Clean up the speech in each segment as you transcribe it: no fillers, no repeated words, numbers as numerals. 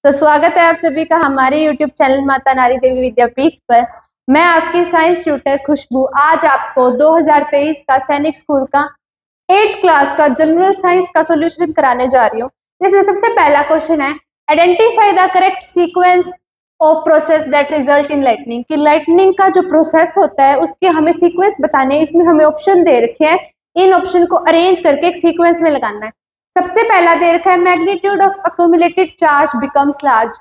तो स्वागत है आप सभी का हमारे YouTube चैनल माता नारी देवी विद्यापीठ पर। मैं आपकी साइंस ट्यूटर खुशबू आज आपको 2023 का सैनिक स्कूल का 8th क्लास का जनरल साइंस का सॉल्यूशन कराने जा रही हूँ। जिसमें सबसे पहला क्वेश्चन है, identify the correct sequence of process that result in lightning. कि लाइटनिंग का जो प्रोसेस होता है उसके हमें सीक्वेंस बताने। इसमें हमें ऑप्शन दे रखे हैं, इन ऑप्शन को अरेंज करके एक सीक्वेंस में लगाना है। सबसे पहला दे रखा है, magnitude of accumulated charge becomes large.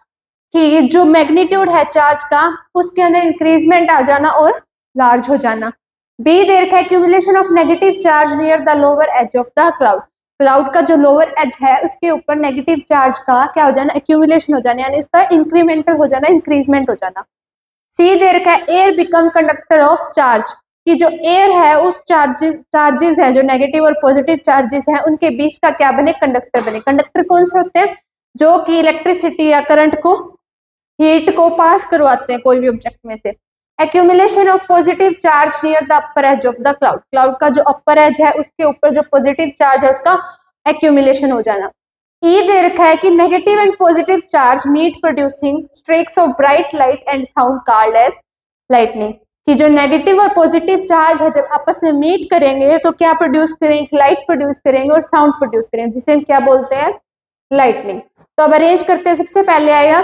कि जो मैग्नीट्यूड है चार्ज का उसके अंदर इंक्रीजमेंट आ जाना और लार्ज हो जाना। बी दे रखा है, accumulation of negative charge near the lower edge of the cloud. Cloud का जो लोअर एज है उसके ऊपर नेगेटिव चार्ज का क्या हो जाना, एक्यूमुलेशन हो जाना, यानी इसका इंक्रीमेंटल हो जाना, इंक्रीजमेंट हो जाना। सी दे रखा है, air become conductor of charge. कि जो एयर है उस चार्जेस है जो नेगेटिव और पॉजिटिव चार्जेस हैं उनके बीच का क्या बने, कंडक्टर बने। कंडक्टर कौन से होते हैं, जो कि इलेक्ट्रिसिटी या करंट को, हीट को पास करवाते हैं कोई भी ऑब्जेक्ट में से। Accumulation of positive charge near the upper edge of the cloud. Cloud का जो अपर एज है उसके ऊपर जो पॉजिटिव चार्ज है उसका एक्यूमुलेशन हो जाना। ई दे रखा है कि negative and positive charge meet producing streaks of bright light and sound called as lightning. कि जो नेगेटिव और पॉजिटिव चार्ज है जब आपस में मीट करेंगे तो क्या प्रोड्यूस करेंगे, लाइट प्रोड्यूस करेंगे और साउंड प्रोड्यूस करेंगे, जिसे हम क्या बोलते हैं, लाइटनिंग। तो अब अरेंज करते हैं। सबसे पहले आएगा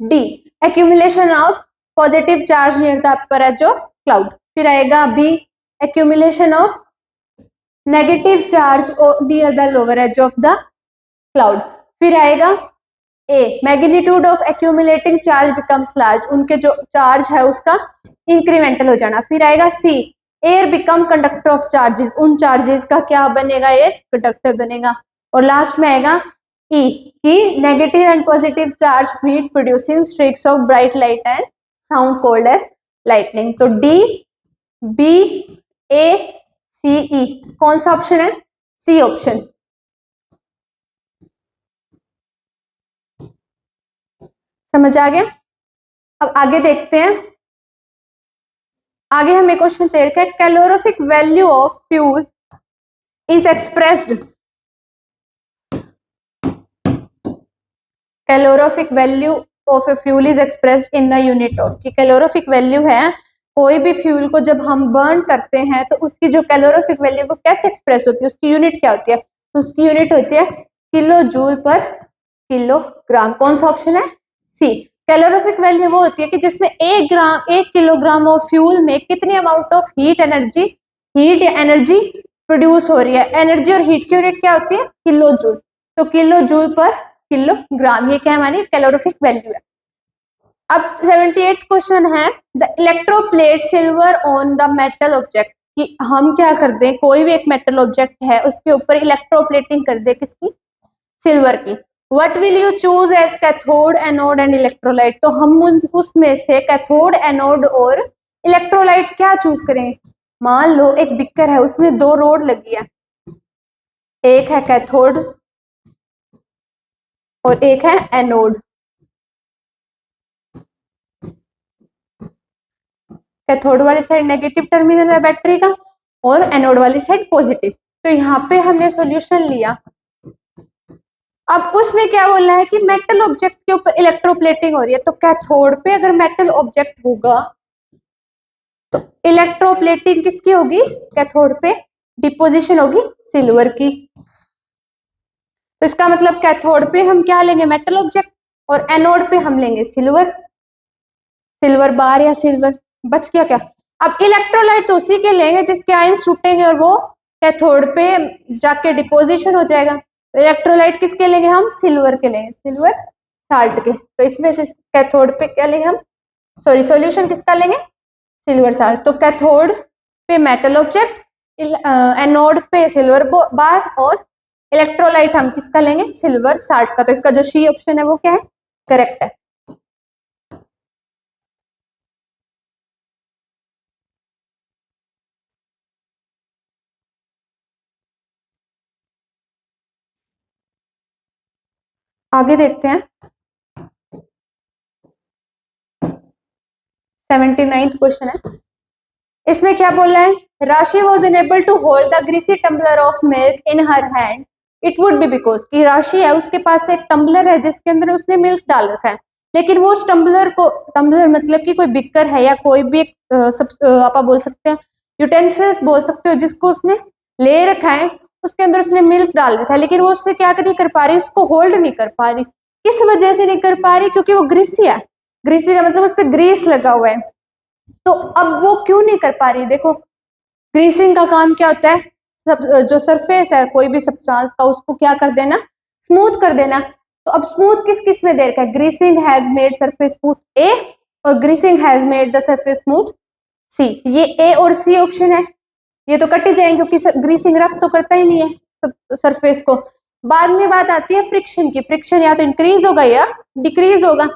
D, accumulation of positive charge near the upper edge of cloud. फिर आएगा B, accumulation of negative charge near the lower edge of the cloud. फिर आएगा A, magnitude of accumulating charge becomes large. उनके जो चार्ज है उसका incremental हो जाना। फिर आएगा C, air become conductor of charges. उन चार्जेस का क्या बनेगा, एयर कंडक्टर बनेगा। और लास्ट में आएगा ई, कि negative and positive charge meet producing streaks of bright light and sound called as lightning. तो D, B, A, C, E, कौन सा ऑप्शन है, सी ऑप्शन। समझ आ गया। अब आगे देखते हैं। आगे हमें क्वेश्चन दे रखा है, calorific value of fuel is expressed. Calorific value of a fuel is expressed in the unit of. कि कैलोरीफिक वैल्यू है कोई भी फ्यूल को जब हम बर्न करते हैं तो उसकी जो कैलोरीफिक वैल्यू वो कैसे एक्सप्रेस होती है, उसकी यूनिट क्या होती है, तो उसकी यूनिट होती है किलो जूल पर किलोग्राम। कौन सा ऑप्शन है, सी। कैलोरीफिक वैल्यू वो होती है कि जिसमें 1 किलोग्राम ऑफ फ्यूल में कितनी अमाउंट ऑफ हीट या एनर्जी प्रोड्यूस हो रही है। एनर्जी और हीट की यूनिट क्या होती है, किलो जूल। तो किलो जूल पर किलोग्राम, ये क्या हमारी कैलोरीफिक वैल्यू है। अब 78th क्वेश्चन है, the electroplate silver on the metal object. कि हम क्या कर दें, कोई भी एक मेटल ऑब्जेक्ट है उसके ऊपर इलेक्ट्रोप्लेटिंग कर दे, किसकी, सिल्वर की। What will you choose as cathode, anode and electrolyte. तो हम उसमें से कैथोड, एनोड और इलेक्ट्रोलाइट क्या चूज करें। मान लो एक बिकर है उसमें 2 रोड लगी है, एक है कैथोड और एक है एनोड। कैथोड वाली साइड नेगेटिव टर्मिनल है बैटरी का और एनोड वाली साइड पॉजिटिव। तो यहाँ पे हमने सॉल्यूशन लिया। अब उसमें क्या बोल रहा है कि मेटल ऑब्जेक्ट के ऊपर इलेक्ट्रोप्लेटिंग हो रही है। तो कैथोड पे अगर मेटल ऑब्जेक्ट होगा तो इलेक्ट्रोप्लेटिंग किसकी होगी, कैथोड पे डिपोजिशन होगी सिल्वर की। तो इसका मतलब कैथोड पे हम क्या लेंगे, मेटल ऑब्जेक्ट, और एनोड पे हम लेंगे सिल्वर बार या सिल्वर। बच गया क्या। अब इलेक्ट्रोलाइट तो उसी के लेंगे जिसके आयंस छूटेंगे और वो कैथोड पे जाके डिपोजिशन हो जाएगा। तो इलेक्ट्रोलाइट किसके लेंगे हम, सिल्वर के लेंगे, सिल्वर साल्ट के। तो इसमें से कैथोड पे क्या लेंगे हम, सॉरी सॉल्यूशन किसका लेंगे, सिल्वर साल्ट। तो कैथोड पे मेटल ऑब्जेक्ट, एनोड पे सिल्वर बार और इलेक्ट्रोलाइट हम किसका लेंगे, सिल्वर साल्ट का। तो इसका जो सी ऑप्शन है वो क्या है, करेक्ट है। आगे देखते हैं 79th क्वेश्चन है। इसमें क्या बोल रहा है, Rashi was unable to hold the greasy tumbler of milk in her hand it would be because कि राशि है उसके पास एक टम्बलर है जिसके अंदर उसने मिल्क डाल रखा है, लेकिन वो उस टम्बलर को, टम्बलर मतलब कि कोई बिकर है या कोई भी एक आप बोल सकते हैं यूटेंसिल्स बोल सकते हो, जिसको उसने ले रखा है, उसके अंदर उसने मिल्क डाल रखा है, लेकिन वो उससे क्या नहीं कर पा रही, उसको होल्ड नहीं कर पा रही। किस वजह से नहीं कर पा रही? क्योंकि वो ग्रीसी है। ग्रीसी का मतलब उस पर ग्रीस लगा हुआ है। तो अब वो क्यों नहीं कर पा रही? देखो, ग्रीसिंग का काम क्या होता है? सब जो सरफेस है कोई भी सब्सटेंस का, उसको क्या कर देना? स्मूथ कर देना। तो अब स्मूथ किस किस में दे रखा है? Greasing has made surface smooth A और greasing has made the surface smooth C. ये ए और सी ऑप्शन है, ये तो कट ही जाएंगे क्योंकि ग्रीसिंग रफ तो करता ही नहीं है सरफेस को। बाद में बात आती है फ्रिक्शन की। फ्रिक्शन या तो इंक्रीज होगा या डिक्रीज होगा।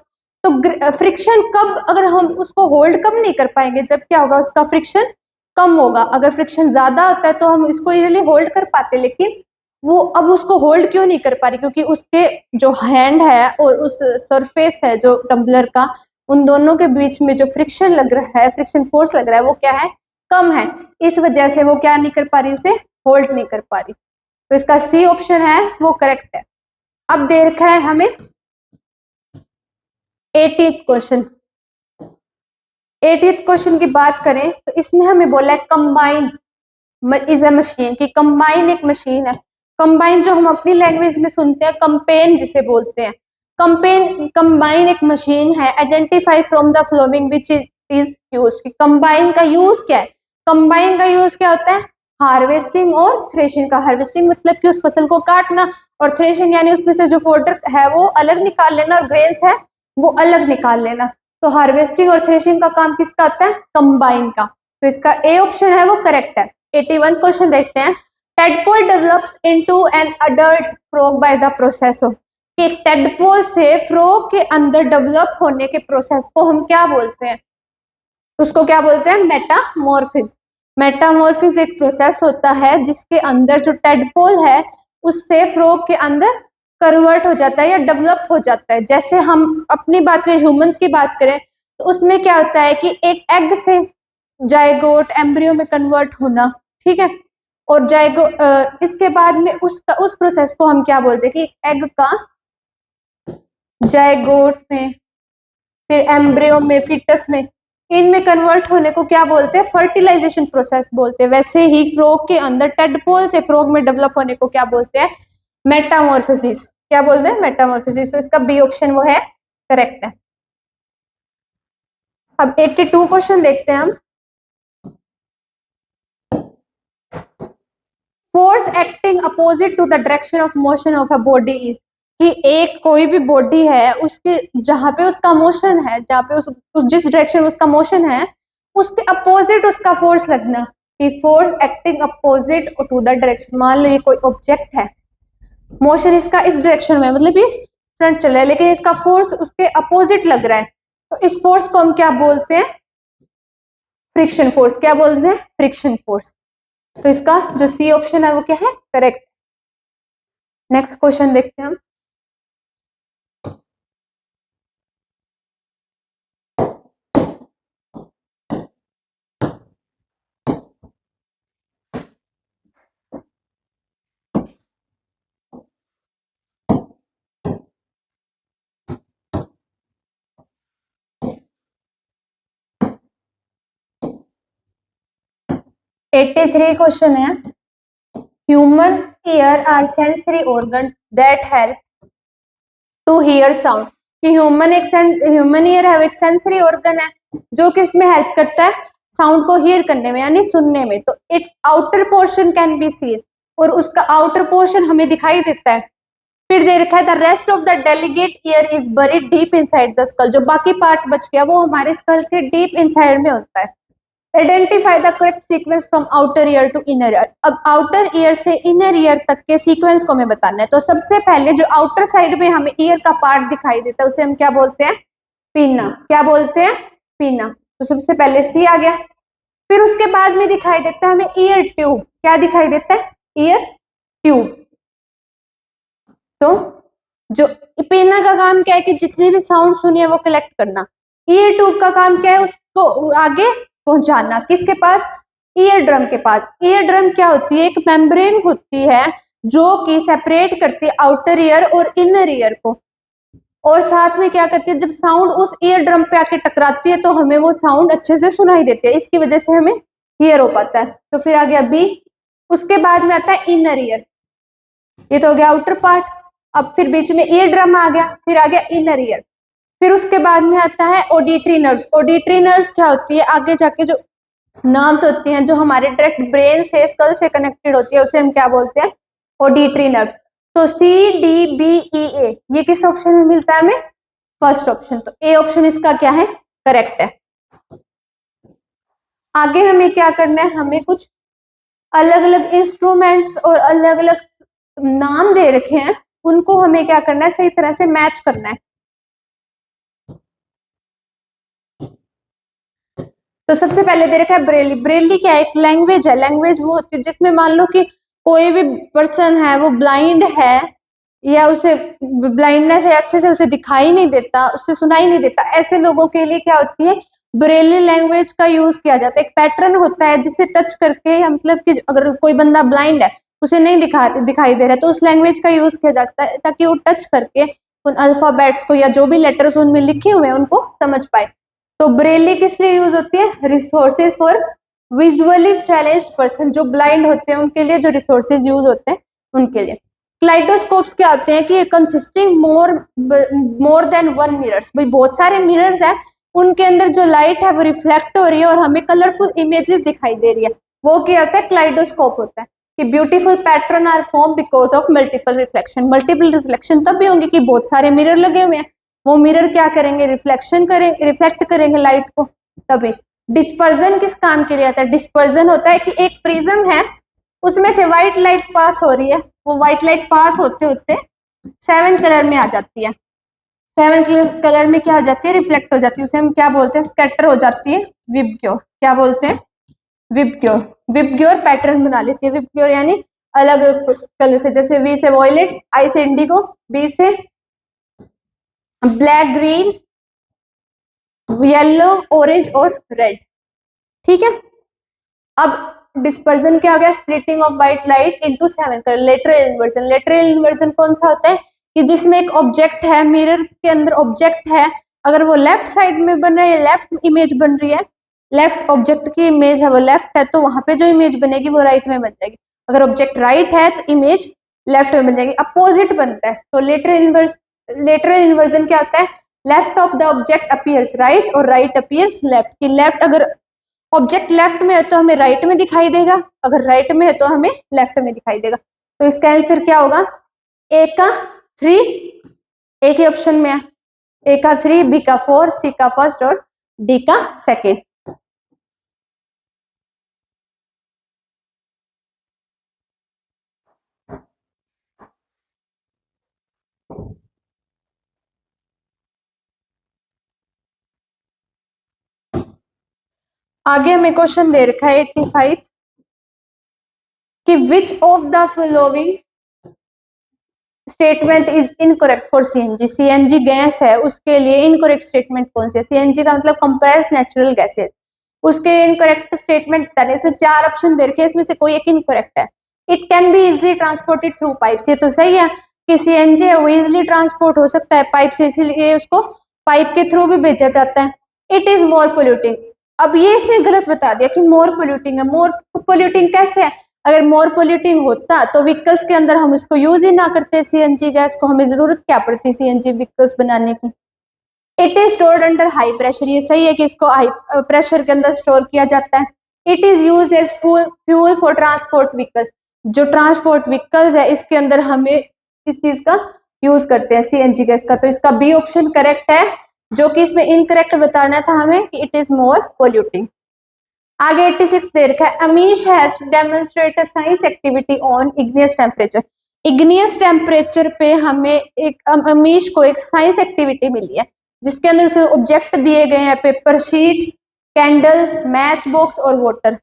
तो फ्रिक्शन कब, अगर हम उसको होल्ड कब नहीं कर पाएंगे? जब क्या होगा? उसका फ्रिक्शन कम होगा। अगर फ्रिक्शन ज्यादा होता है तो हम इसको इजीली होल्ड कर पाते, लेकिन वो अब उसको होल्ड क्यों नहीं कर पा रही? क्योंकि उसके जो हैंड है और उस सरफेस है जो टम्बलर का, उन दोनों के बीच में जो फ्रिक्शन लग रहा है, फ्रिक्शन फोर्स लग रहा है, वो क्या है? कम है। इस वजह से वो क्या नहीं कर पा रही? उसे होल्ड नहीं कर पा रही। तो इसका सी ऑप्शन है वो करेक्ट है। अब दे रखा है हमें 80th क्वेश्चन। 80th क्वेश्चन की बात करें तो इसमें हमें बोला है कंबाइन इज अ मशीन, कि कंबाइन एक मशीन है। कंबाइन जो हम अपनी लैंग्वेज में सुनते हैं कंपेन जिसे बोलते हैं, कंबाइन एक मशीन है। Identify from the flowing which is use. Combine का यूज क्या है? कंबाइन का यूज क्या होता है? हार्वेस्टिंग और थ्रेशिंग का। हार्वेस्टिंग मतलब कि उस फसल को काटना, और थ्रेशिंग यानी उसमें से जो फोडर है वो अलग निकाल लेना और ग्रेन्स है वो अलग निकाल लेना। तो हार्वेस्टिंग और थ्रेशिंग का काम किसका होता है? कंबाइन का। तो इसका ए ऑप्शन है वो करेक्ट है। 81 क्वेश्चन देखते हैं। Tadpole develops into an adult frog by the process of. एक टेडपोल से फ्रॉग के अंदर डेवलप होने के प्रोसेस को हम क्या बोलते हैं? उसको क्या बोलते हैं? मेटामॉर्फिज। मेटामॉर्फिज एक प्रोसेस होता है जिसके अंदर जो टेडपोल है उससे फ्रॉग के अंदर कन्वर्ट हो जाता है या डेवलप हो जाता है। जैसे हम अपनी बात करें, ह्यूमंस की बात करें, तो उसमें क्या होता है कि एक एग से जायगोट एम्ब्रियो में कन्वर्ट होना, ठीक है। और इसके बाद में उस प्रोसेस को हम क्या बोलते हैं कि एग का जायगोट में, फिर एम्ब्रियो में, फिटस में, इनमें कन्वर्ट होने को क्या बोलते हैं? फर्टिलाइजेशन प्रोसेस बोलते हैं। वैसे ही फ्रॉग के अंदर टेडपोल से फ्रॉग में डेवलप होने को क्या बोलते हैं? मेटामॉर्फोसिस। क्या बोलते हैं? मेटामॉर्फोसिस। तो इसका बी ऑप्शन वो है करेक्ट है। अब 82 क्वेश्चन देखते हैं हम। Force acting opposite to the direction of motion of a body is. कि एक कोई भी बॉडी है उसके जहां पे उसका मोशन है, जहां पे जिस डायरेक्शन में उसका मोशन है उसके अपोजिट उसका फोर्स लगना। कि force acting opposite to the direction. मान लो ये कोई ऑब्जेक्ट है, मोशन इसका इस डायरेक्शन में, मतलब ये फ्रंट चल रहा है, लेकिन इसका फोर्स उसके अपोजिट लग रहा है, तो इस फोर्स को हम क्या बोलते हैं? Friction force. क्या बोलते हैं? Friction force. तो इसका जो सी ऑप्शन है वो क्या है? करेक्ट। नेक्स्ट क्वेश्चन देखते हैं हम। एट्टी थ्री क्वेश्चन है। Human ear are sensory organ that help to hear sound. कि ह्यूमन ईयर है वो एक सेंसरी ऑर्गन है जो किस में हेल्प करता है? साउंड को हियर करने में यानी सुनने में। तो it's outer portion can be seen, और उसका आउटर पोर्शन हमें दिखाई देता है। फिर दे रखा है the rest of the delegate year is buried deep inside the skull. जो बाकी पार्ट बच गया वो हमारे स्कल के डीप इनसाइड में होता है। Identify the correct sequence from outer ear to inner ear. अब आउटर ईयर से इनर ईयर तक के सीक्वेंस को हमें बताना है। तो सबसे पहले जो आउटर साइड में हमें ईयर का पार्ट दिखाई देता है उसे हम क्या बोलते हैं? पीना। क्या बोलते हैं? पीना। तो सबसे पहले सी आ गया। फिर उसके बाद में दिखाई देता है हमें ईयर ट्यूब। क्या दिखाई देता है? Year tube. तो जो पीना का काम क्या है? कि जितनी भी साउंड सुनी है वो कलेक्ट करना। ईयर ट्यूब का काम क्या है? उसको आगे पहुंचाना। किसके पास? ईयर ड्रम के पास। ईयर ड्रम क्या होती है? एक मेम्ब्रेन होती है जो कि सेपरेट करती है आउटर ईयर और इनर ईयर को, और साथ में क्या करती है, जब साउंड उस ईयर ड्रम पे आके टकराती है तो हमें वो साउंड अच्छे से सुनाई देती है, इसकी वजह से हमें हियर हो पाता है। तो फिर आ गया बी। उसके बाद में आता है इनर ईयर, ये तो हो गया आउटर पार्ट। अब फिर बीच में ईयर ड्रम आ गया, फिर आ गया इनर ईयर। फिर उसके बाद में आता है ऑडिटरी नर्व्स। ऑडिटरी नर्व्स क्या होती है, आगे जाके जो नर्व्स होती हैं जो हमारे डायरेक्ट ब्रेन से स्कल से कनेक्टेड होती है, उसे हम क्या बोलते हैं, ऑडिटरी नर्व्स। तो सी डी बी ई ए, ये किस ऑप्शन में मिलता है हमें, फर्स्ट ऑप्शन। तो ए ऑप्शन इसका क्या है, करेक्ट है। आगे हमें क्या करना है, हमें कुछ अलग अलग इंस्ट्रूमेंट्स और अलग अलग नाम दे रखे हैं, उनको हमें क्या करना है, सही तरह से मैच करना है। तो सबसे पहले दे रखा है ब्रेली। ब्रेली क्या है, एक लैंग्वेज है। लैंग्वेज वो होती है जिसमें मान लो कि कोई भी पर्सन है वो ब्लाइंड है, या उसे ब्लाइंडनेस है, अच्छे से उसे दिखाई नहीं देता, उससे सुनाई नहीं देता, ऐसे लोगों के लिए क्या होती है, ब्रेली लैंग्वेज का यूज किया जाता है। एक पैटर्न होता है जिसे टच करके, या मतलब कि अगर कोई बंदा ब्लाइंड है, उसे नहीं दिखाई दे रहा है, तो उस लैंग्वेज का यूज किया जाता है ताकि वो टच करके उन अल्फाबेट्स को या जो भी लेटर्स उनमें लिखे हुए हैं उनको समझ पाए। तो ब्रेली किस लिए यूज होती है, resources for visually challenged person, जो ब्लाइंड होते हैं उनके लिए जो रिसोर्सेज यूज होते हैं उनके लिए। क्लाइडोस्कोप्स क्या होते हैं कि consisting more than one mirrors, भाई बहुत सारे मिरर्स हैं, उनके अंदर जो लाइट है वो रिफ्लेक्ट हो रही है और हमें कलरफुल इमेजेस दिखाई दे रही है, वो क्या होता है, क्लाइडोस्कोप होता है। कि beautiful pattern are form because of multiple reflection. Multiple reflection तब भी होंगे कि बहुत सारे मिरर लगे हुए हैं, वो मिरर क्या करेंगे, रिफ्लेक्ट करेंगे लाइट को, तभी। डिस्पर्जन किस काम के लिए आता है, डिस्पर्जन होता है कि एक प्रिज्म है, उसमें से व्हाइट लाइट पास हो रही है, वो व्हाइट लाइट पास होते होते 7 कलर में आ जाती है, 7 कलर में क्या हो जाती है, रिफ्लेक्ट हो जाती है, उसे हम क्या बोलते हैं, स्कैटर हो जाती है, विबग्योर। क्या बोलते हैं, विबग्योर। विबग्योर पैटर्न बना लेती है, विबग्योर यानी अलग कलर से, जैसे वी से वॉयलेट, आई से इंडिगो, बी से ब्लैक, ग्रीन, येलो, ऑरेंज और रेड। ठीक है। अब डिस्पर्जन क्या हो गया, splitting of white light into 7 colour. Lateral inversion, lateral inversion कौन सा होता है, कि जिसमें एक ऑब्जेक्ट है, मिरर के अंदर ऑब्जेक्ट है, अगर वो लेफ्ट साइड में बन रहा है, लेफ्ट इमेज बन रही है, लेफ्ट ऑब्जेक्ट की इमेज है वो लेफ्ट है, तो वहां पे जो इमेज बनेगी वो राइट में बन जाएगी। अगर ऑब्जेक्ट राइट है तो इमेज लेफ्ट में बन जाएगी, अपोजिट बनता है। तो लेटरल इन्वर्जन क्या होता है, left of the object appears right और राइट अपीयर्स लेफ्ट। की लेफ्ट, अगर ऑब्जेक्ट लेफ्ट में है तो हमें राइट में दिखाई देगा, अगर राइट में है तो हमें लेफ्ट में दिखाई देगा। तो इसका आंसर क्या होगा, ए का 3, एक ही ऑप्शन में है, ए का 3, बी का 4, सी का फर्स्ट और डी का सेकेंड। आगे हमें क्वेश्चन दे रखा है 85 कि which of the following statement is incorrect for CNG. CNG gas है, उसके लिए इनकरेक्ट स्टेटमेंट कौन सी है, सीएनजी का मतलब कंप्रेस्ड नेचुरल गैसेस, उसके इनकरेक्ट स्टेटमेंट बताने। इसमें 4 ऑप्शन दे रखे हैं, इसमें से कोई एक इनकरेक्ट है। It can be easily transported through pipes, ये तो सही है कि सीएनजी है वो इजिली ट्रांसपोर्ट हो सकता है पाइप से, इसीलिए उसको पाइप के थ्रू भी भेजा जाता है। इट इज मोर पोल्यूटिंग, अब ये इसने गलत बता दिया कि मोर पोल्यूटिंग है। मोर पोल्यूटिंग कैसे है, अगर मोर पोल्यूटिंग होता तो व्हीकल्स के अंदर हम इसको यूज ही ना करते, सीएनजी गैस को, हमें जरूरत क्या पड़ती सीएनजी व्हीकल्स बनाने की। It is stored under high pressure, ये सही है कि इसको हाई प्रेशर के अंदर स्टोर किया जाता है। It is use as fuel for transport vehicle, जो ट्रांसपोर्ट व्हीकल्स है इसके अंदर हमें इस चीज का यूज करते हैं सीएनजी गैस का। तो इसका बी ऑप्शन करेक्ट है, जो कि इसमें इनकरेक्ट बताना था हमें कि इट इज मोर पोल्यूटिंग। आगे 86 दे रखा है, Amish has demonstrate science activity on igneous temperature. Igneous temperature पे हमें एक अमीश को एक साइंस एक्टिविटी मिली है, जिसके अंदर उसे ऑब्जेक्ट दिए गए हैं, paper sheet, candle, match box और water.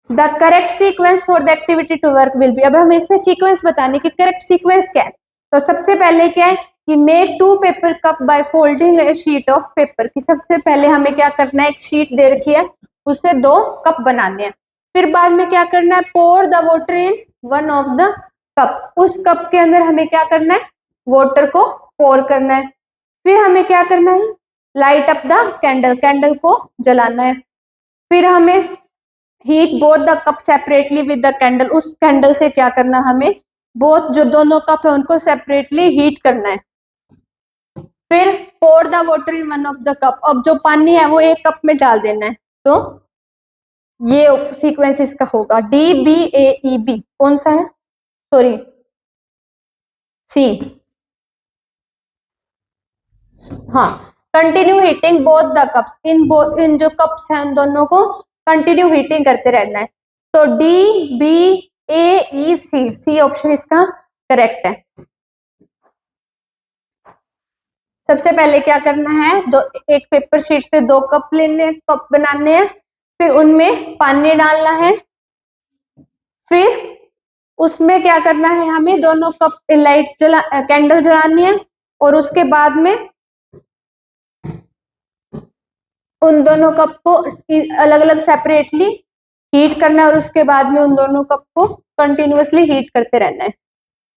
The correct sequence for the activity to work will be, अब हमें इसमें सीक्वेंस बताने की करेक्ट सीक्वेंस क्या है। तो सबसे पहले क्या है कि make 2 paper cup by folding A sheet of paper, की सबसे पहले हमें क्या करना है, एक शीट दे रखी है उससे 2 कप बनाने हैं। फिर बाद में क्या करना है, pour the water in one of the cup, उस कप के अंदर हमें क्या करना है, वाटर को पोर करना है। फिर हमें क्या करना है, light up the candle, candle को जलाना है। फिर हमें heat both the cup separately with the candle, उस कैंडल से क्या करना, हमें बोथ जो दोनों कप है उनको सेपरेटली हीट करना है। फिर pour the water in one of the cup, अब जो पानी है वो एक कप में डाल देना है। तो ये सीक्वेंस इसका होगा DBAEB, कौन सा है, सॉरी सी, हाँ, continue heating both the cups, इन जो कप्स हैं उन दोनों को कंटिन्यू हीटिंग करते रहना है। तो DBAEC, सी ऑप्शन इसका करेक्ट है। सबसे पहले क्या करना है, एक पेपर शीट से 2 कप लेने, कप बनाने हैं, फिर उनमें पानी डालना है, फिर उसमें क्या करना है, हमें दोनों कप लाइट कैंडल जलानी है, और उसके बाद में उन दोनों कप को अलग अलग सेपरेटली हीट करना है, और उसके बाद में उन दोनों कप को कंटिन्यूअसली हीट करते रहना है।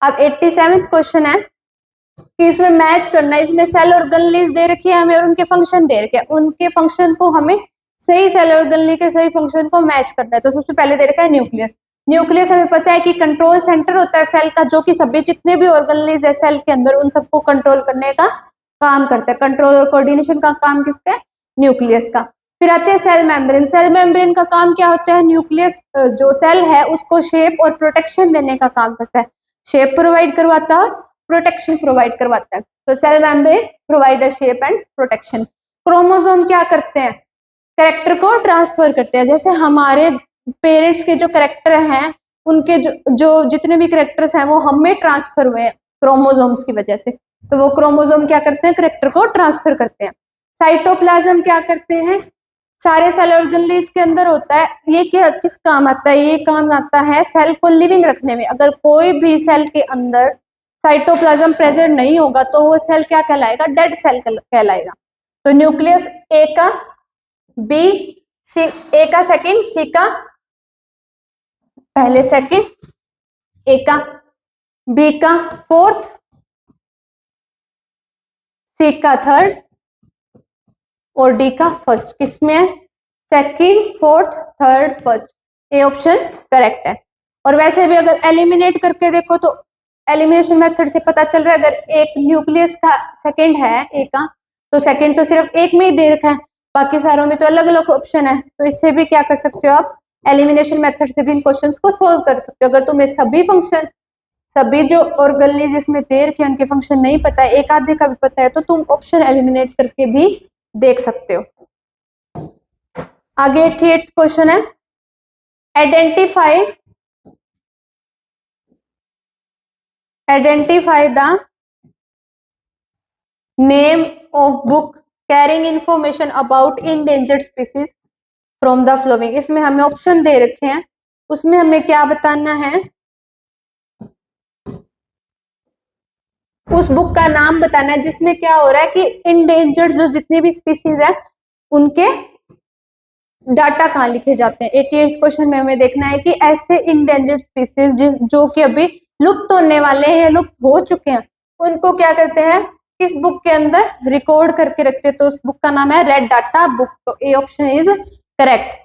अब 87वां क्वेश्चन है कि इसमें मैच करना है, इसमें सेल और गनलीज दे रखी है हमें और उनके फंक्शन दे रखे हैं, उनके फंक्शन को हमें सही सेल और गनली के सही फंक्शन को मैच करना है। तो सबसे पहले दे रखा है न्यूक्लियस, न्यूक्लियस हमें पता है कि कंट्रोल सेंटर होता है सेल का, जो कि सभी जितने भी ऑर्गेनलीज है सेल के अंदर उन सबको कंट्रोल करने का काम करता है, कंट्रोल और कोऑर्डिनेशन का काम किसका है, न्यूक्लियस का। फिर आते हैं सेल मेम्ब्रेन, सेल मेम्ब्रेन का काम क्या होता है, न्यूक्लियस जो सेल है उसको शेप और प्रोटेक्शन देने का काम करता है, शेप प्रोवाइड करवाता है, प्रोटेक्शन प्रोवाइड करवाता है। तो cell membrane provide a shape and protection. Chromosome क्या करते हैं, कैरेक्टर को ट्रांसफर करते हैं, जैसे हमारे पेरेंट्स के जो कैरेक्टर हैं उनके जो जितने भी कैरेक्टर्स हैं वो हमें ट्रांसफर हुए हैं क्रोमोसोम्स की वजह से, तो वो क्रोमोसोम क्या करते हैं, कैरेक्टर को ट्रांसफर करते हैं। साइटोप्लाज्म क्या करते हैं, सारे सेल ऑर्गेनलीज के अंदर होता है, ये क्या किस काम आता है, ये काम आता है सेल को लिविंग रखने में। अगर कोई भी सेल के अंदर साइटोप्लाज्म प्रेजेंट नहीं होगा तो वो सेल क्या कहलाएगा, डेड सेल कहलाएगा। तो न्यूक्लियस ए का बी, सी, ए का सेकंड, सी का पहले सेकंड, ए का बी का फोर्थ, सी का थर्ड और डी का फर्स्ट। किसमें है, second, fourth, third, first, A option correct है। और वैसे भी अगर एलिमिनेट करके देखो तो एलिमिनेशन मेथड से पता चल रहा है, अगर एक न्यूक्लियस का सेकंड है ए का, तो सेकंड तो सिर्फ एक में ही दे रखा है, बाकी सारों में तो अलग अलग ऑप्शन है। तो इससे भी क्या कर सकते हो आप, एलिमिनेशन मेथड से भी इन क्वेश्चंस को सोल्व कर सकते हो। अगर तुम्हें सभी फंक्शन, सभी जो ऑर्गेनलीज इसमें दे रखे हैं उनके फंक्शन नहीं पता है, एक आधे का भी पता है, तो तुम ऑप्शन एलिमिनेट करके भी देख सकते हो। आगे 88 क्वेश्चन है, identify the name of book carrying information about endangered species from the flowing. इसमें हमें ऑप्शन दे रखे हैं, उसमें हमें क्या बताना है, उस बुक का नाम बताना है जिसमें क्या हो रहा है कि इंडेंजर्ड जो जितनी भी स्पीसीज है उनके डाटा कहाँ लिखे जाते हैं। 88 क्वेश्चन में हमें देखना है कि ऐसे इंडेंजर्ड स्पीसीज जो कि अभी लुप्त होने वाले हैं या लुप्त हो चुके हैं उनको क्या करते हैं, इस बुक के अंदर रिकॉर्ड करके रखते हैं। तो उस बुक का नाम है रेड डाटा बुक। तो A option is correct.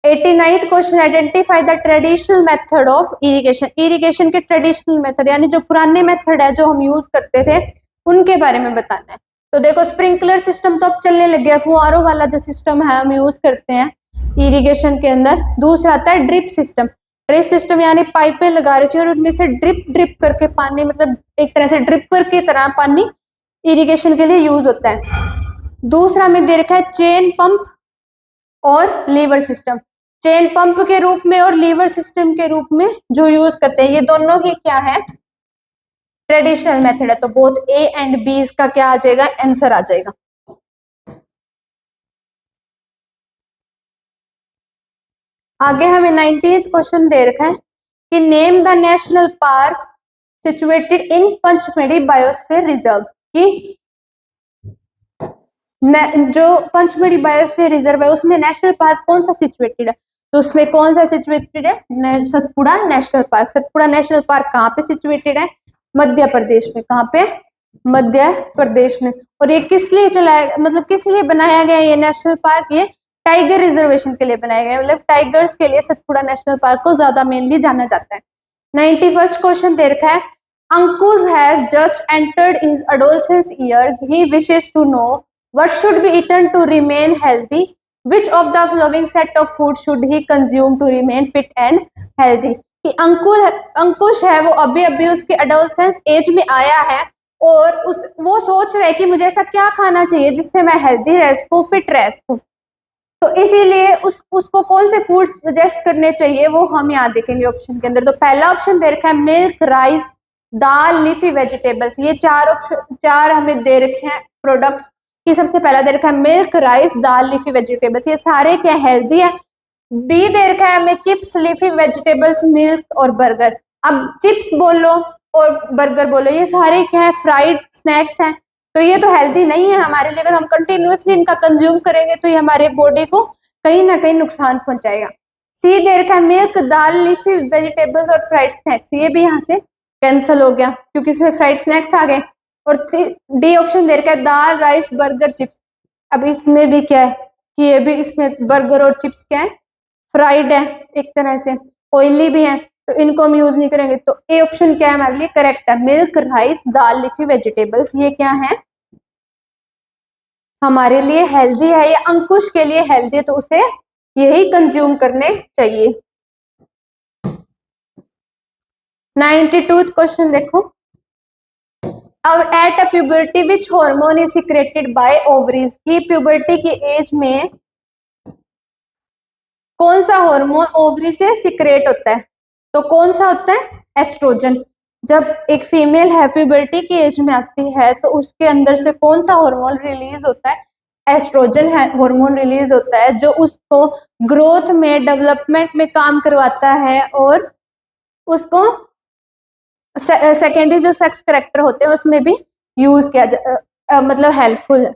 89th question, identify the traditional method of irrigation. Irrigation के ट्रेडिशनल मेथड यानी जो पुराने मेथड है जो हम यूज करते थे उनके बारे में बताना है। तो देखो स्प्रिंकलर सिस्टम तो अब चलने लग गया, फुहारों वाला जो सिस्टम है हम यूज करते हैं इरिगेशन के अंदर। दूसरा आता है ड्रिप सिस्टम। ड्रिप सिस्टम यानी पाइपें लगा रखी है और उनमें से ड्रिप ड्रिप करके पानी, मतलब एक तरह से ड्रिपर की तरह पानी इरिगेशन के लिए यूज होता है। दूसरा में दे रखा है चेन पंप और लीवर सिस्टम। चेन पंप के रूप में और लीवर सिस्टम के रूप में जो यूज करते हैं, ये दोनों ही क्या है, ट्रेडिशनल मेथड है। तो बोथ ए एंड बी इसका क्या आ जाएगा, आंसर आ जाएगा। आगे हमें 90th क्वेश्चन दे रखा है कि name the national park situated in Pachmarhi biosphere reserve. की जो पंचमढ़ी बायोस्फीयर रिजर्व है उसमें नेशनल पार्क कौन सा सिचुएटेड है। तो उसमें कौन सा सिचुएटेड है? Satpura national park. Satpura national park कहाँ पे सिचुएटेड है? मध्य प्रदेश में। कहाँ पे? मध्य प्रदेश में। और ये किस लिए चलाया, मतलब किस लिए बनाया गया ये नेशनल पार्क? ये टाइगर रिजर्वेशन के लिए बनाया गया, मतलब टाइगर्स के लिए सतपुड़ा नेशनल पार्क को ज्यादा मेनली जाना जाता है। 91st क्वेश्चन दे रखा है, Ankush has just entered his adolescence years. He wishes to know what should be eaten to remain healthy. Which of the following set of food should he consume to remain fit and healthy? कि अंकुश है वो अभी अभी उसके adolescence as में आया है और वो सोच रहा है कि मुझे ऐसा क्या खाना चाहिए जिससे मैं हेल्दी रह सकूं, फिट रह सकूं। तो इसीलिए उसको कौन से फूड सजेस्ट करने चाहिए वो हम यहाँ देखेंगे ऑप्शन के अंदर। तो पहला ऑप्शन दे रखा है मिल्क, राइस, दाल, लीफी वेजिटेबल्स। ये चार हमें दे रखे हैं प्रोडक्ट्स की। सबसे पहला दे रखा है मिल्क, राइस, दाल, लीफी वेजिटेबल्स। ये सारे क्या हेल्दी है? बी दे रखा है हमें चिप्स, लीफी वेजिटेबल्स, मिल्क और बर्गर। अब चिप्स बोलो और बर्गर बोलो, ये सारे क्या है? फ्राइड स्नैक्स हैं। तो ये तो हेल्दी नहीं है हमारे लिए। अगर हम कंटिन्यूअसली इनका कंज्यूम करेंगे तो ये हमारे बॉडी को कहीं ना कहीं नुकसान पहुंचाएगा। सी दे रखा है मिल्क, दाल, लीफी वेजिटेबल्स और फ्राइड स्नैक्स। ये भी यहाँ से कैंसिल हो गया क्योंकि इसमें फ्राइड स्नैक्स आ गए। और डी ऑप्शन दे रखा है दाल, राइस, बर्गर, चिप्स। अब इसमें भी क्या है कि ये भी इसमें बर्गर और चिप्स क्या है? फ्राइड है, एक तरह से ऑयली भी है, तो इनको हम यूज नहीं करेंगे। तो ए ऑप्शन क्या है हमारे लिए? करेक्ट है। मिल्क, राइस, दाल, लीफी वेजिटेबल्स ये क्या है? हमारे लिए हेल्दी है, या अंकुश के लिए हेल्दी है, तो उसे यही कंज्यूम करने चाहिए। 92th क्वेश्चन देखो, अब at a puberty which hormone is secreted by ovaries. की प्यूबर्टी की एज में कौन सा हार्मोन ओवरी से सिक्रेट होता है? तो कौन सा होता है? एस्ट्रोजन। जब एक फीमेल है प्यूबर्टी की एज में आती है तो उसके अंदर से कौन सा हार्मोन रिलीज होता है? एस्ट्रोजन है हार्मोन रिलीज होता है, जो उसको ग्रोथ में, डेवलपमेंट में काम करवाता है और उसको सेकेंडरी जो सेक्स करेक्टर होते हैं उसमें भी यूज किया मतलब हेल्पफुल है।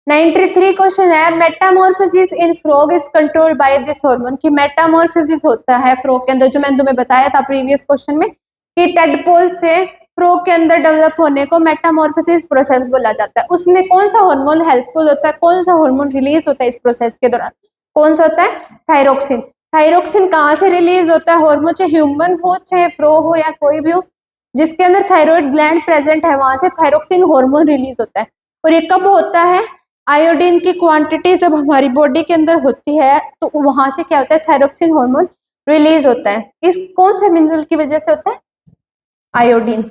93 क्वेश्चन है, Metamorphosis in frog is controlled by this hormone. की मेटामॉर्फोसिस होता है फ्रॉग के अंदर, जो मैंने तुम्हें बताया था प्रीवियस क्वेश्चन में कि टेडपोल से फ्रॉग के अंदर डेवलप होने को मेटामॉर्फोसिस प्रोसेस बोला जाता है। उसमें कौन सा हार्मोन हेल्पफुल होता है? कौन सा हार्मोन रिलीज होता है इस प्रोसेस के दौरान? कौन सा होता है? थायरोक्सिन। थायरोक्सिन कहाँ से रिलीज होता है? हार्मोन चाहे ह्यूमन हो, चाहे फ्रॉग हो, या कोई भी हो, जिसके अंदर थायराइड ग्लैंड प्रेजेंट है वहां से थायरोक्सिन हार्मोन रिलीज होता है। और ये कब होता है? आयोडीन की क्वांटिटी जब हमारी बॉडी के अंदर होती है तो वहां से क्या होता है? थायरोक्सिन हार्मोन रिलीज होता है। इस कौन से मिनरल की वजह से होता है? आयोडीन।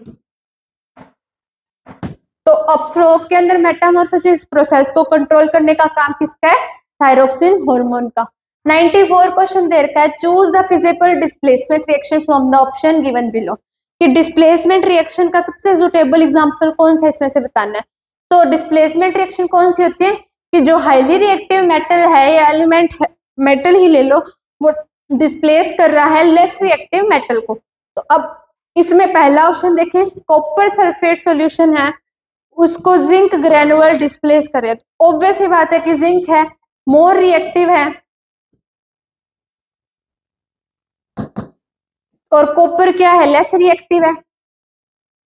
तो अब फ्रॉग के अंदर मेटामॉर्फोसिस प्रोसेस को कंट्रोल करने का काम किसका है? थायरोक्सिन हार्मोन का। 94 क्वेश्चन दे रखा है, choose the feasible displacement reaction from the option given below. कि डिस्प्लेसमेंट रिएक्शन का सबसे सुटेबल एग्जांपल कौन सा इसमें से बताना है। तो डिस्प्लेसमेंट रिएक्शन कौन सी होती है कि जो हाईली रिएक्टिव मेटल है या एलिमेंट मेटल ही ले लो, वो डिस्प्लेस कर रहा है लेस रिएक्टिव मेटल को। तो अब इसमें पहला ऑप्शन देखें, कॉपर सल्फेट सॉल्यूशन है, उसको जिंक ग्रेनुअल डिस्प्लेस करे। तो ऑब्वियस ही बात है कि जिंक है मोर रिएक्टिव है और कॉपर क्या है? लेस रिएक्टिव है,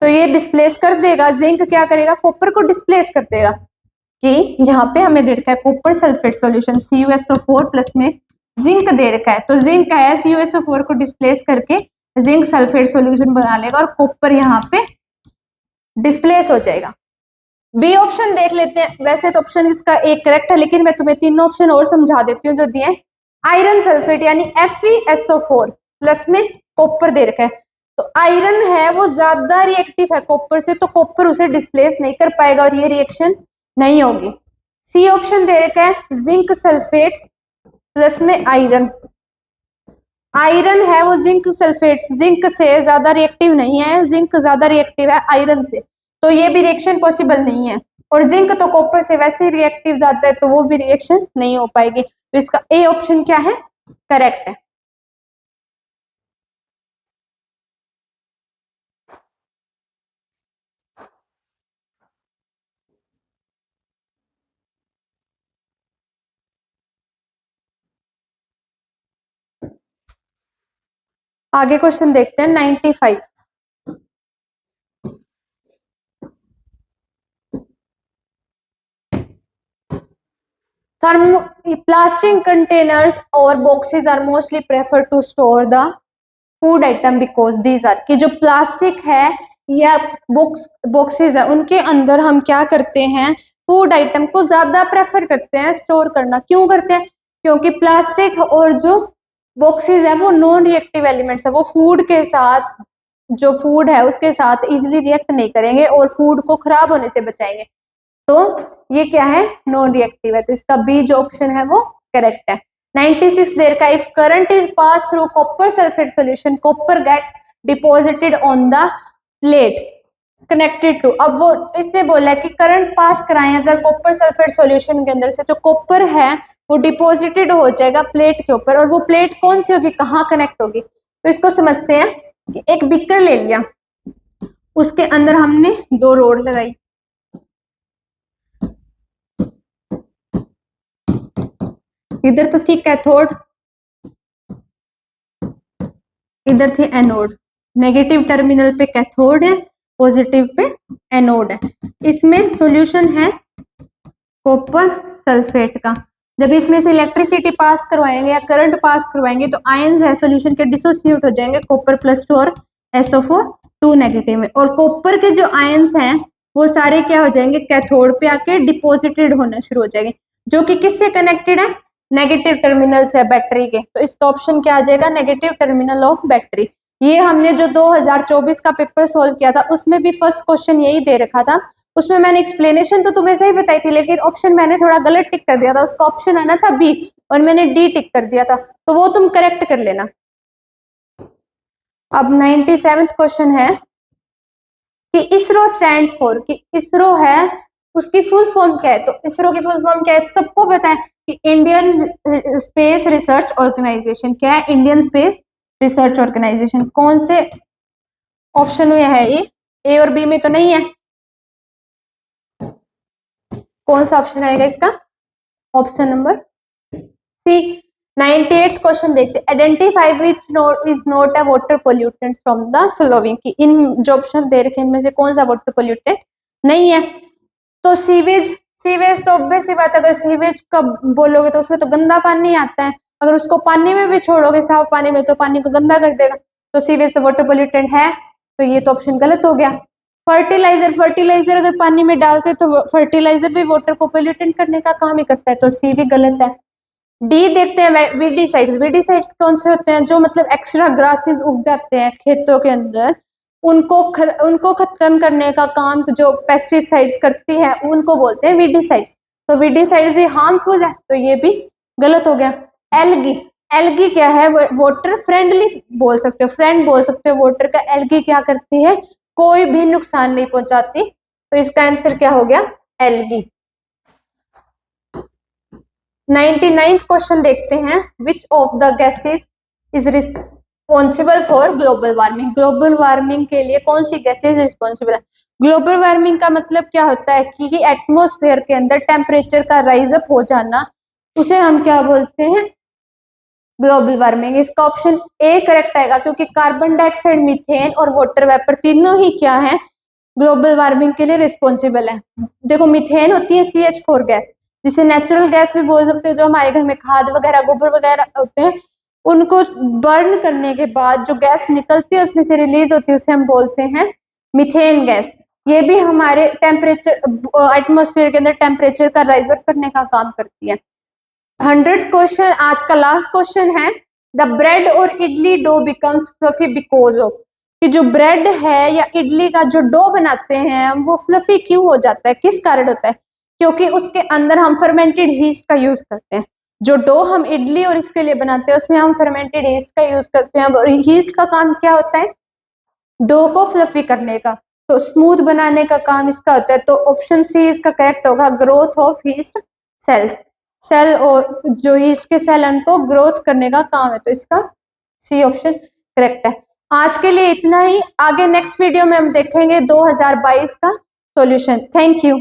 तो ये डिस्प्लेस कर देगा। जिंक क्या करेगा? कॉपर को डिस्प्लेस कर देगा। कि यहाँ पे हमें दे रखा है copper sulphate solution CuSO4 plus में जिंक दे रखा है, तो जिंक है CuSO4 को डिस्प्लेस करके जिंक सल्फेट सॉल्यूशन बना लेगा और कॉपर यहाँ पे डिस्प्लेस हो जाएगा। बी ऑप्शन देख लेते हैं। वैसे तो ऑप्शन इसका एक करेक्ट है, लेकिन मैं तुम्हें तीनों ऑप्शन और समझा देती हूँ जो दिए। आयरन सल्फेट यानी FeSO4 प्लस में कॉपर दे रखा है, तो आयरन है वो ज्यादा रिएक्टिव है कॉपर से, तो कॉपर उसे डिस्प्लेस नहीं कर पाएगा और ये रिएक्शन नहीं होगी। सी ऑप्शन दे रखा है जिंक सल्फेट प्लस में आयरन। आयरन है वो जिंक सल्फेट जिंक से ज्यादा रिएक्टिव नहीं है, जिंक ज्यादा रिएक्टिव है आयरन से, तो ये भी रिएक्शन पॉसिबल नहीं है। और जिंक तो कॉपर से वैसे ही रिएक्टिव ज्यादा है, तो वो भी रिएक्शन नहीं हो पाएगी। तो इसका ए ऑप्शन क्या है? करेक्ट है। आगे क्वेश्चन देखते हैं 95। Plastic containers or boxes are mostly preferred to store the food item because these are कि जो प्लास्टिक है या बॉक्सेस है उनके अंदर हम क्या करते हैं, फूड आइटम को ज्यादा प्रेफर करते हैं स्टोर करना। क्यों करते हैं? क्योंकि प्लास्टिक और जो बॉक्सेस है वो नॉन रिएक्टिव एलिमेंट्स है, वो फूड के साथ, जो फूड है उसके साथ इजीली रिएक्ट नहीं करेंगे और फूड को खराब होने से बचाएंगे। तो ये क्या है, नॉन रिएक्टिव है, तो इसका बी जो ऑप्शन है वो करेक्ट है। 96 देर का, if current is pass through copper sulphate solution copper get deposited on the plate connected to. अब वो इसने बोला है कि करंट पास कराएं अगर कॉपर सल्फेट सॉल्यूशन के अंदर से जो कॉपर है वो डिपॉजिटेड हो जाएगा प्लेट के ऊपर, और वो प्लेट कौन सी होगी, कहाँ कनेक्ट होगी। तो इसको समझते हैं कि एक बीकर ले लिया, उसके अंदर हमने 2 रोड लगाई, इधर तो थी कैथोड, इधर थी एनोड। नेगेटिव टर्मिनल पे कैथोड है, पॉजिटिव पे एनोड है। इसमें सॉल्यूशन है कॉपर सल्फेट का। जब इसमें से इलेक्ट्रिसिटी पास करवाएंगे या करंट पास करवाएंगे तो आयंस है सॉल्यूशन के डिसोसिएट हो जाएंगे, कॉपर +2 और SO4 2 नेगेटिव में। और कॉपर के जो आयंस हैं वो सारे क्या हो जाएंगे, कैथोड पे आके डिपॉजिटेड होना शुरू हो जाएंगे, जो कि किससे कनेक्टेड है, नेगेटिव टर्मिनल से, बैटरी के। तो इसका ऑप्शन क्या आ जाएगा, नेगेटिव टर्मिनल ऑफ बैटरी। ये हमने जो 2024 का पेपर सोल्व किया था उसमें भी फर्स्ट क्वेश्चन यही दे रखा था। उसमें मैंने एक्सप्लेनेशन तो तुम्हें सही बताई थी, लेकिन ऑप्शन मैंने थोड़ा गलत टिक कर दिया था, उसका ऑप्शन आना था बी और मैंने डी टिक कर दिया था, तो वो तुम करेक्ट कर लेना। अब 97 क्वेश्चन है कि इसरो स्टैंड्स फॉर, कि इसरो है उसकी फुल फॉर्म क्या है। तो इसरो की फुल फॉर्म क्या है, तो सबको पता है कि इंडियन स्पेस रिसर्च ऑर्गेनाइजेशन। क्या है, इंडियन स्पेस रिसर्च ऑर्गेनाइजेशन। कौन से ऑप्शन में है ये, ए और बी में तो नहीं है, कौन सा ऑप्शन आएगा इसका, option number C. 98th question देखते हैं, identify which note is not a water pollutant from the following, कि इन जो ऑप्शन दे रखे हैं इनमें से कौन सा वाटर पोल्यूटेंट नहीं है। तो सीवेज, सीवेज तो ऑब्वियस सी बात, अगर सीवेज का बोलोगे तो उसमें तो गंदा पानी आता है, अगर उसको पानी में भी छोड़ोगे साफ पानी में तो पानी को गंदा कर देगा, तो सीवेज तो वाटर पोल्यूटेंट है, तो ये तो ऑप्शन गलत हो गया। फर्टिलाइजर, फर्टिलाइजर अगर पानी में डालते तो फर्टिलाइजर भी वाटर को पोल्यूटेंट करने का काम ही करता है, तो सी भी गलत है। डी देखते हैं, वीडीसाइड्स। वीडीसाइड्स कौन से होते हैं, जो मतलब एक्स्ट्रा ग्रासेस उग जाते हैं खेतों के अंदर, उनको खत्म करने का काम जो पेस्टिसाइड्स करती है उनको बोलते हैं वीडीसाइड्स। तो वीडीसाइड्स भी हार्मफुल है, तो ये भी गलत हो गया। एल्गी, एल्गी क्या है, वाटर फ्रेंडली बोल सकते हो, फ्रेंड बोल सकते हो वाटर का। एल्गी क्या करती है, कोई भी नुकसान नहीं पहुंचाती, तो इसका आंसर क्या हो गया, एल्गी। 99th क्वेश्चन देखते हैं, which of the gases is responsible for global warming. Global warming के लिए कौन सी गैसेस रिस्पॉन्सिबल है। ग्लोबल वार्मिंग का मतलब क्या होता है कि एटमॉस्फेयर के अंदर टेम्परेचर का राइज अप हो जाना, उसे हम क्या बोलते हैं, ग्लोबल वार्मिंग। इसका ऑप्शन ए करेक्ट आएगा, क्योंकि कार्बन डाइऑक्साइड, मीथेन और वाटर वेपर तीनों ही क्या है, ग्लोबल वार्मिंग के लिए रिस्पॉन्सिबल है। देखो मीथेन होती है CH4 गैस, जिसे नेचुरल गैस भी बोल सकते हैं, जो हमारे घर में खाद वगैरह, गोबर वगैरह होते हैं, उनको बर्न करने के बाद जो गैस निकलती है उसमें से रिलीज होती है, उसे हम बोलते हैं मीथेन गैस। ये भी हमारे टेम्परेचर, एटमोस्फेयर के अंदर टेम्परेचर का राइज अप करने का काम करती है। 100 क्वेश्चन, आज का लास्ट क्वेश्चन है, द ब्रेड और idli dough becomes fluffy because of, कि जो ब्रेड है या इडली का जो डो बनाते हैं वो फ्लफी क्यों हो जाता है, किस कारण होता है, क्योंकि उसके अंदर हम फर्मेंटेड यीस्ट का यूज करते हैं। जो डो हम इडली और इसके लिए बनाते हैं उसमें हम फर्मेंटेड यीस्ट का यूज करते हैं, और यीस्ट का काम क्या होता है, डो को फ्लफी करने का, तो स्मूथ बनाने का काम इसका होता है। तो ऑप्शन सी इसका करेक्ट होगा, growth of yeast cells. Cell और जो यीस्ट के सेल उनको ग्रोथ करने का काम है, तो इसका सी ऑप्शन करेक्ट है। आज के लिए इतना ही, आगे नेक्स्ट वीडियो में हम देखेंगे 2022 का सॉल्यूशन। Thank you.